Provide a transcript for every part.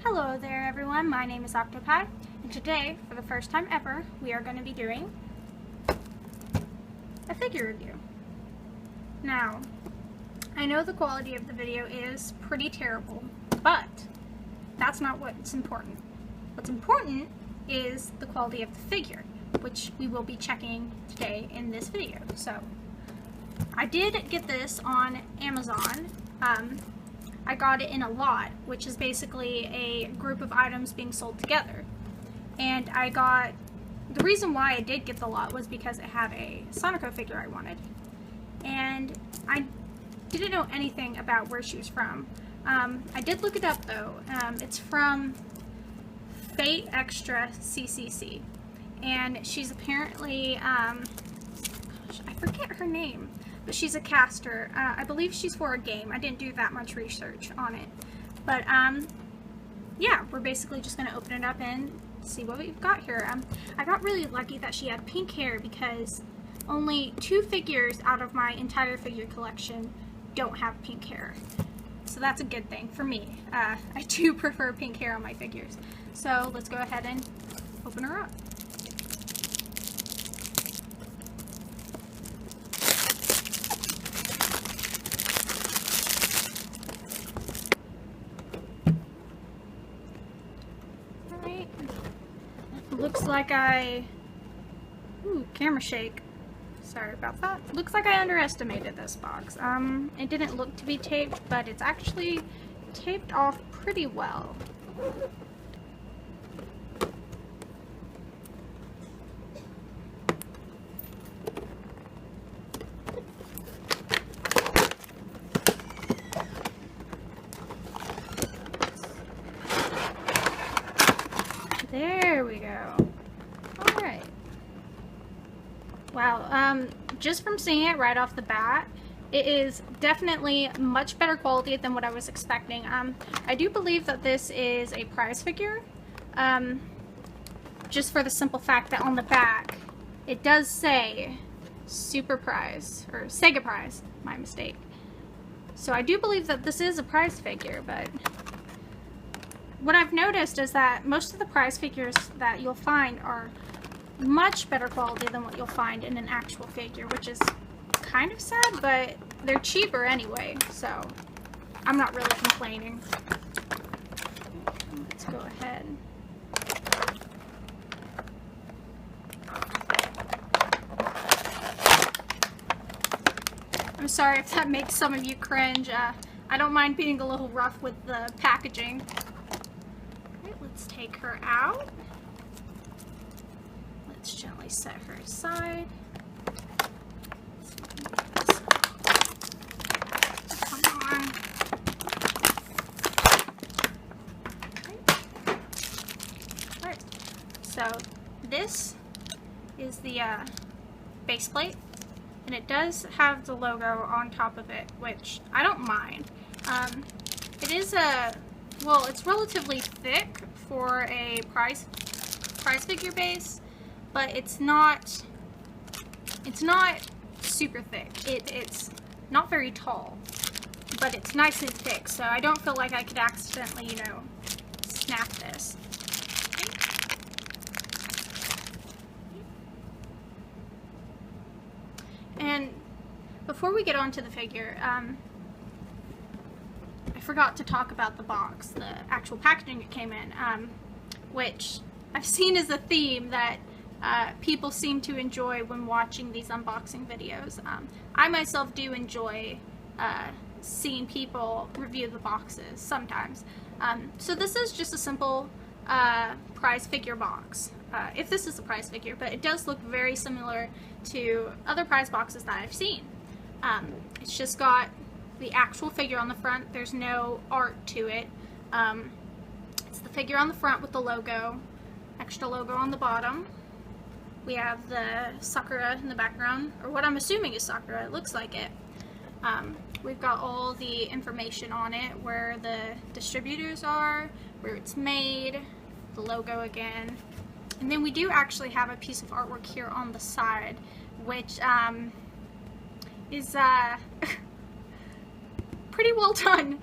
Hello there everyone, my name is Octo, and today, for the first time ever, we are going to be doing a figure review. Now, I know the quality of the video is pretty terrible, but that's not what's important. What's important is the quality of the figure, which we will be checking today in this video. So, I did get this on Amazon. I got it in a lot, which is basically a group of items being sold together. And the reason why I did get the lot was because it had a Sonico figure I wanted. And I didn't know anything about where she was from. I did look it up though. It's from Fate Extra CCC. And she's apparently, gosh, I forget her name. But she's a caster. I believe she's for a game. I didn't do that much research on it. But, yeah, we're basically just going to open it up and see what we've got here. I got really lucky that she had pink hair because only 2 figures out of my entire figure collection don't have pink hair. So that's a good thing for me. I do prefer pink hair on my figures. So let's go ahead and open her up. Looks like camera shake. Sorry about that. Looks like I underestimated this box. It didn't look to be taped, but it's actually taped off pretty well. There we go. Alright. Wow, just from seeing it right off the bat, it is definitely much better quality than what I was expecting. I do believe that this is a prize figure, just for the simple fact that on the back, it does say Super Prize, or Sega Prize, my mistake. So I do believe that this is a prize figure, but what I've noticed is that most of the prize figures that you'll find are much better quality than what you'll find in an actual figure, which is kind of sad, but they're cheaper anyway, so I'm not really complaining. Let's go ahead. I'm sorry if that makes some of you cringe. I don't mind being a little rough with the packaging. Let's take her out. Let's gently set her aside. Come on. Alright. So this is the base plate, and it does have the logo on top of it, which I don't mind. It is well, it's relatively thick for a prize figure base, but it's not super thick. It's not very tall, but it's nice and thick, so I don't feel like I could accidentally, you know, snap this. And before we get on to the figure, I forgot to talk about the box, the actual packaging it came in, which I've seen as a theme that people seem to enjoy when watching these unboxing videos. I myself do enjoy seeing people review the boxes sometimes. So this is just a simple prize figure box, if this is a prize figure, but it does look very similar to other prize boxes that I've seen. It's just got the actual figure on the front. There's no art to it. It's the figure on the front with the logo, extra logo on the bottom. We have the Sakura in the background, or what I'm assuming is Sakura. It looks like it. We've got all the information on it, where the distributors are, where it's made, the logo again. And then we do actually have a piece of artwork here on the side, which is pretty well done.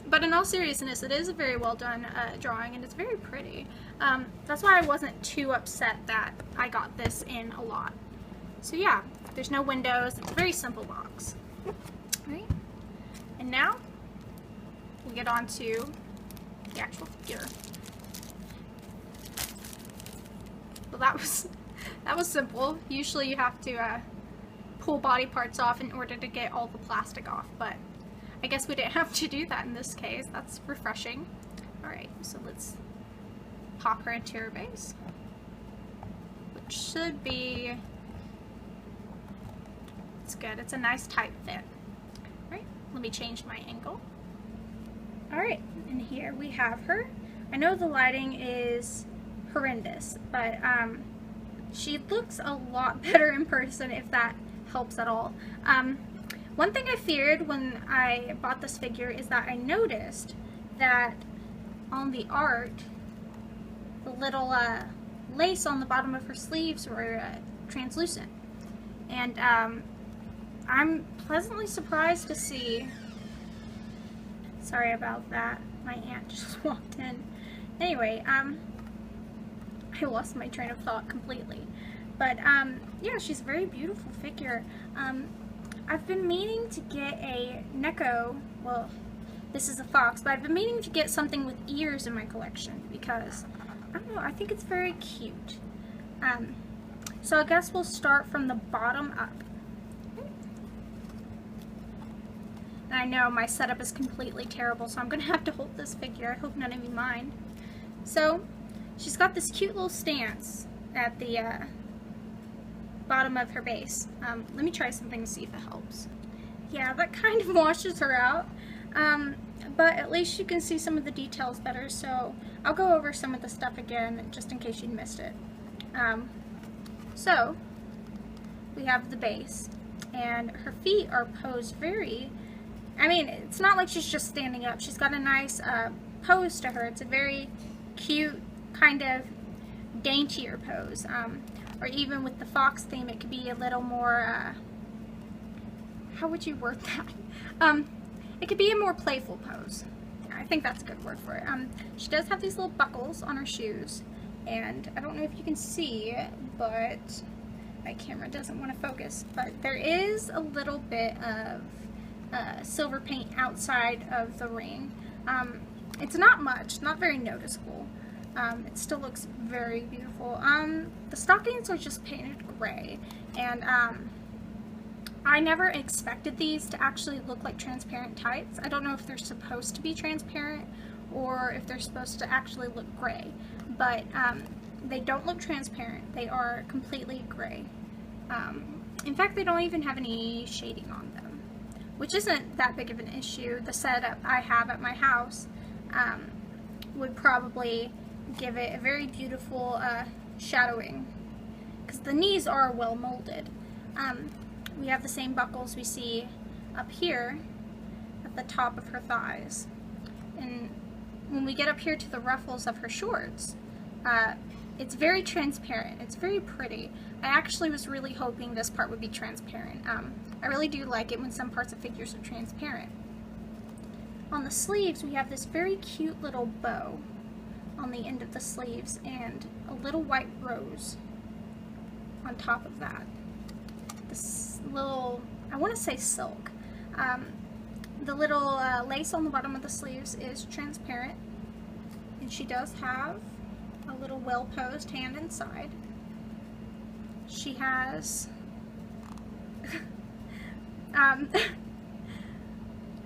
But in all seriousness, it is a very well done drawing, and it's very pretty. That's why I wasn't too upset that I got this in a lot. So yeah, there's no windows. It's a very simple box. Right? And now we'll get on to the actual figure. Well, that was simple. Usually you have to pull body parts off in order to get all the plastic off, but I guess we didn't have to do that in this case. That's refreshing. Alright, so let's pop her into her base, which should be, it's good. It's a nice tight fit. Alright, let me change my angle. Alright, and here we have her. I know the lighting is horrendous, but she looks a lot better in person, if that helps at all. One thing I feared when I bought this figure is that I noticed that on the art, the little lace on the bottom of her sleeves were translucent. And I'm pleasantly surprised to see, sorry about that, my aunt just walked in. Anyway, I lost my train of thought completely. But yeah, she's a very beautiful figure. I've been meaning to get a Neko, well, this is a fox, but I've been meaning to get something with ears in my collection because, I don't know, I think it's very cute. So I guess we'll start from the bottom up. And I know my setup is completely terrible, so I'm going to have to hold this figure. I hope none of you mind. So, she's got this cute little stance at the bottom of her base. Let me try something to see if it helps. Yeah, that kind of washes her out, but at least you can see some of the details better, so I'll go over some of the stuff again just in case you missed it. So, we have the base, and her feet are posed very, I mean, it's not like she's just standing up. She's got a nice pose to her. It's a very cute, kind of daintier pose. Or even with the fox theme, it could be a little more, how would you word that? It could be a more playful pose. I think that's a good word for it. She does have these little buckles on her shoes, and I don't know if you can see, but my camera doesn't want to focus, but there is a little bit of silver paint outside of the ring. It's not much, not very noticeable. It still looks very beautiful. The stockings are just painted gray, and I never expected these to actually look like transparent tights. I don't know if they're supposed to be transparent or if they're supposed to actually look gray, but they don't look transparent. They are completely gray. In fact, they don't even have any shading on them, which isn't that big of an issue. The setup I have at my house would probably give it a very beautiful shadowing, because the knees are well molded. We have the same buckles we see up here at the top of her thighs, and when we get up here to the ruffles of her shorts, it's very transparent. It's very pretty. I actually was really hoping this part would be transparent. I really do like it when some parts of figures are transparent. On the sleeves, we have this very cute little bow on the end of the sleeves and a little white rose on top of that. This little, I want to say silk. The little lace on the bottom of the sleeves is transparent, and she does have a little well-posed hand inside. She has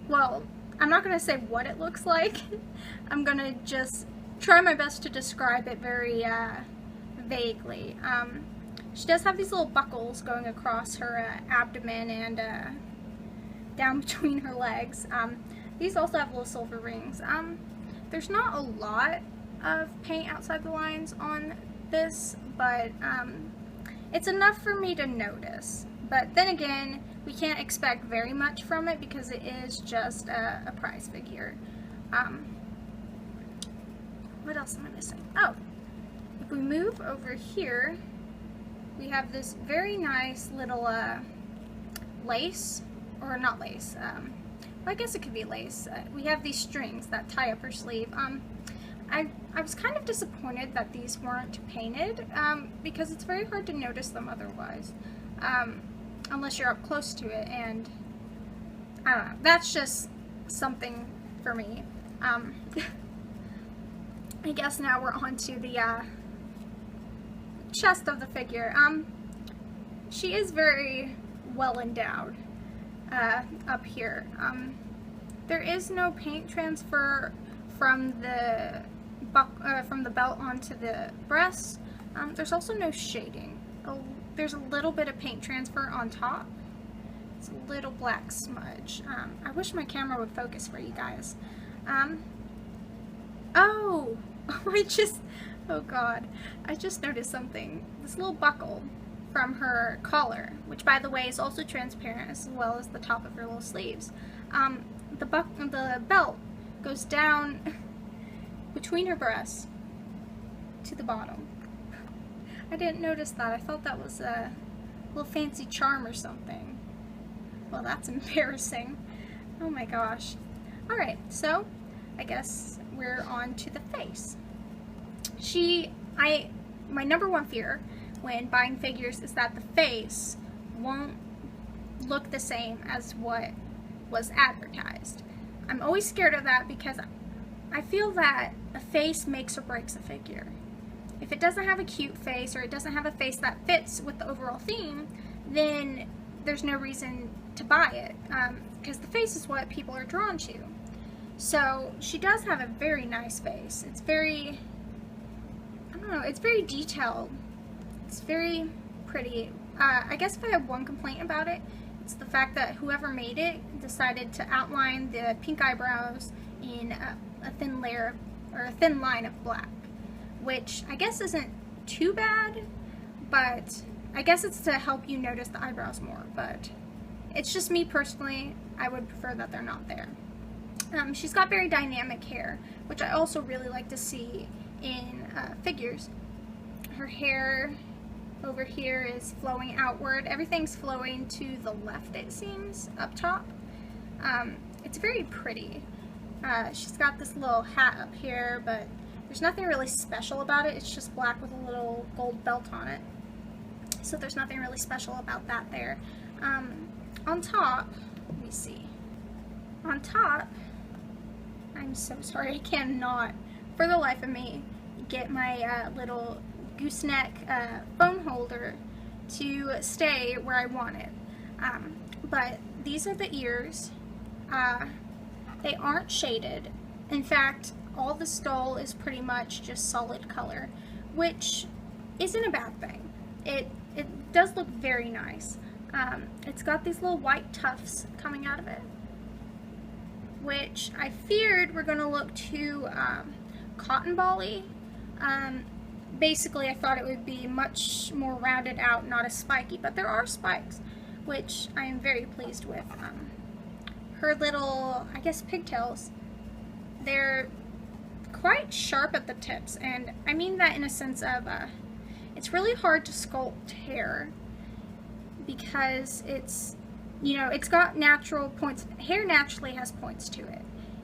well, I'm not going to say what it looks like. I'm going to just try my best to describe it very vaguely. She does have these little buckles going across her abdomen and down between her legs. These also have little silver rings. There's not a lot of paint outside the lines on this, but it's enough for me to notice. But then again, we can't expect very much from it because it is just a prize figure. What else am I missing? Oh, if we move over here, we have this very nice little lace, or not lace, I guess it could be lace. We have these strings that tie up her sleeve. I was kind of disappointed that these weren't painted, because it's very hard to notice them otherwise, unless you're up close to it, and I don't know, that's just something for me. I guess now we're on to the chest of the figure. She is very well endowed up here. There is no paint transfer from the belt onto the breast. There's also no shading. There's a little bit of paint transfer on top. It's a little black smudge. I wish my camera would focus for you guys. Oh, oh god, I just noticed something. This little buckle from her collar, which by the way is also transparent, as well as the top of her little sleeves. The belt goes down between her breasts to the bottom. I didn't notice that. I thought that was a little fancy charm or something. Well, that's embarrassing. Oh my gosh. Alright, so I guess we're on to the face. My number one fear when buying figures is that the face won't look the same as what was advertised. I'm always scared of that because I feel that a face makes or breaks a figure. If it doesn't have a cute face, or it doesn't have a face that fits with the overall theme, then there's no reason to buy it, because the face is what people are drawn to. So she does have a very nice face. It's very, I don't know, it's very detailed. It's very pretty. I guess if I have one complaint about it, it's the fact that whoever made it decided to outline the pink eyebrows in a thin layer, or a thin line of black, which I guess isn't too bad, but I guess it's to help you notice the eyebrows more, but it's just me personally. I would prefer that they're not there. She's got very dynamic hair, which I also really like to see in figures. Her hair over here is flowing outward. Everything's flowing to the left, it seems, up top. It's very pretty. She's got this little hat up here, but there's nothing really special about it. It's just black with a little gold belt on it. So there's nothing really special about that there. On top, let me see. On top, I'm so sorry, I cannot, for the life of me, get my little gooseneck phone holder to stay where I want it. But these are the ears. They aren't shaded. In fact, all the skull is pretty much just solid color, which isn't a bad thing. It does look very nice. It's got these little white tufts coming out of it, which I feared were going to look too cotton ball-y. Basically, I thought it would be much more rounded out, not as spiky, but there are spikes, which I am very pleased with. Her little, I guess, pigtails, they're quite sharp at the tips, and I mean that in a sense of it's really hard to sculpt hair because it's, you know, it's got natural points. Hair naturally has points to it,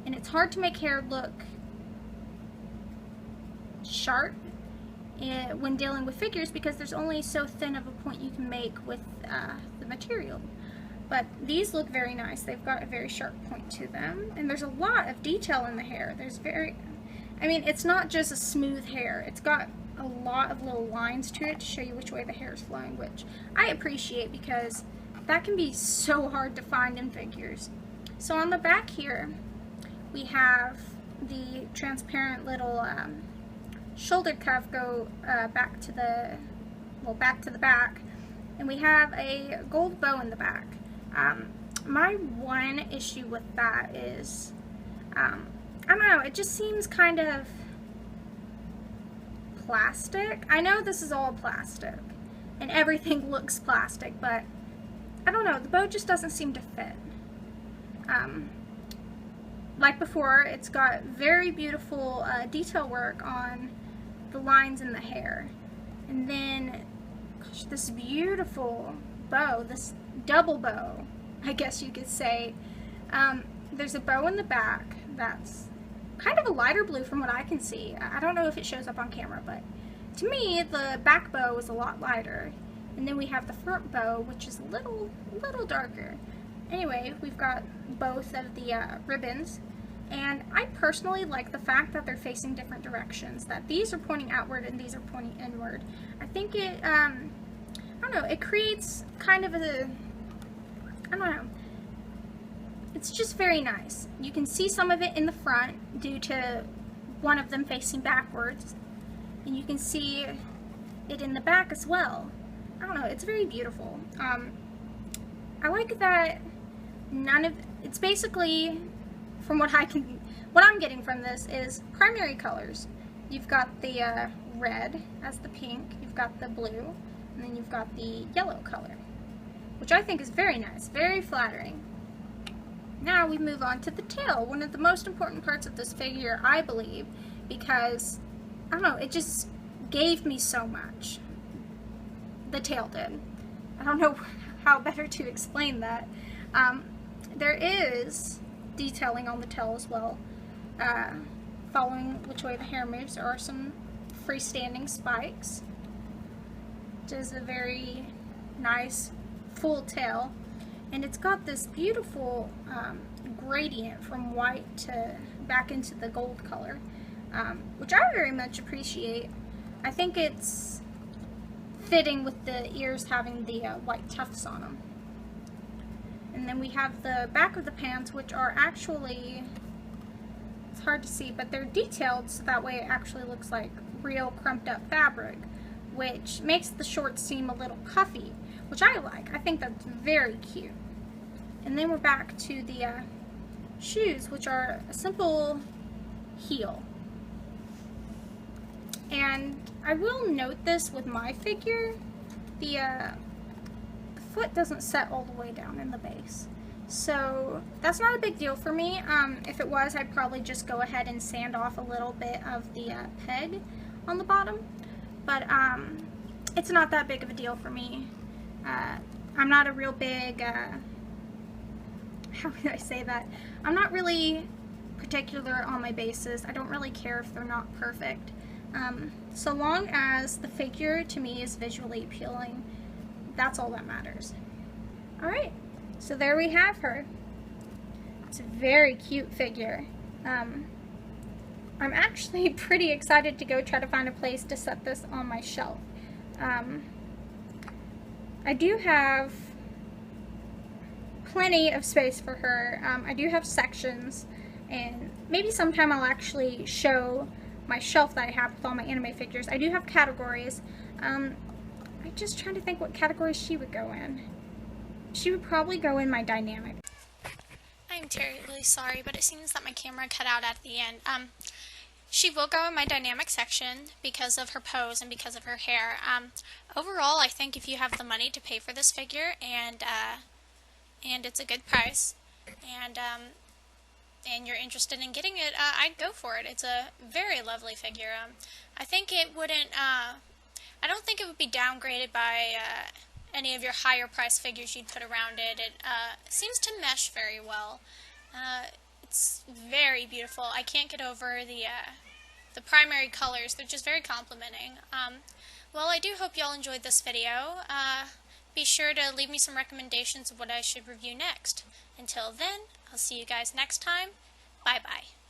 and it's hard to make hair look sharp when dealing with figures because there's only so thin of a point you can make with the material. But these look very nice. They've got a very sharp point to them, and there's a lot of detail in the hair. I mean, it's not just a smooth hair. It's got a lot of little lines to it to show you which way the hair is flowing, which I appreciate because that can be so hard to find in figures. So on the back here, we have the transparent little shoulder cuff go back to the back, and we have a gold bow in the back. My one issue with that is, I don't know, it just seems kind of plastic. I know this is all plastic, and everything looks plastic, but I don't know, the bow just doesn't seem to fit. Like before, it's got very beautiful detail work on the lines in the hair, and then gosh, this beautiful bow, this double bow, I guess you could say. there's a bow in the back that's kind of a lighter blue from what I can see. I don't know if it shows up on camera, but to me, the back bow is a lot lighter. And then we have the front bow, which is a little darker. Anyway, we've got both of the ribbons. And I personally like the fact that they're facing different directions, that these are pointing outward and these are pointing inward. I think it, I don't know, it creates kind of a, I don't know, it's just very nice. You can see some of it in the front due to one of them facing backwards, and you can see it in the back as well. I don't know, it's very beautiful. I like that it's basically, from what I'm getting from this is primary colors. You've got the red as the pink, you've got the blue, and then you've got the yellow color, which I think is very nice, very flattering. Now we move on to the tail, one of the most important parts of this figure, I believe, because, I don't know, it just gave me so much. The tail did. I don't know how better to explain that. There is detailing on the tail as well. Following which way the hair moves, there are some freestanding spikes, which is a very nice full tail. And it's got this beautiful gradient from white to back into the gold color, which I very much appreciate. I think it's fitting with the ears having the white tufts on them. And then we have the back of the pants, which are actually, it's hard to see, but they're detailed so that way it actually looks like real crumped up fabric, which makes the shorts seem a little puffy, which I like. I think that's very cute. And then we're back to the shoes, which are a simple heel. And I will note this with my figure, the foot doesn't set all the way down in the base. So that's not a big deal for me. If it was, I'd probably just go ahead and sand off a little bit of the peg on the bottom. But it's not that big of a deal for me. I'm not a real big, how would I say that? I'm not really particular on my bases. I don't really care if they're not perfect. So long as the figure to me is visually appealing, that's all that matters. Alright, so there we have her. It's a very cute figure. I'm actually pretty excited to go try to find a place to set this on my shelf. I do have plenty of space for her. I do have sections, and maybe sometime I'll actually show my shelf that I have with all my anime figures. I do have categories. I'm just trying to think what category she would go in. She would probably go in my dynamic. I'm terribly sorry, but it seems that my camera cut out at the end. She will go in my dynamic section because of her pose and because of her hair. Overall, I think if you have the money to pay for this figure and it's a good price, and you're interested in getting it, I'd go for it. It's a very lovely figure. I think it wouldn't, I don't think it would be downgraded by any of your higher price figures you'd put around it. It seems to mesh very well. It's very beautiful. I can't get over the primary colors. They're just very complimenting. Well, I do hope y'all enjoyed this video. Be sure to leave me some recommendations of what I should review next. Until then, I'll see you guys next time. Bye-bye.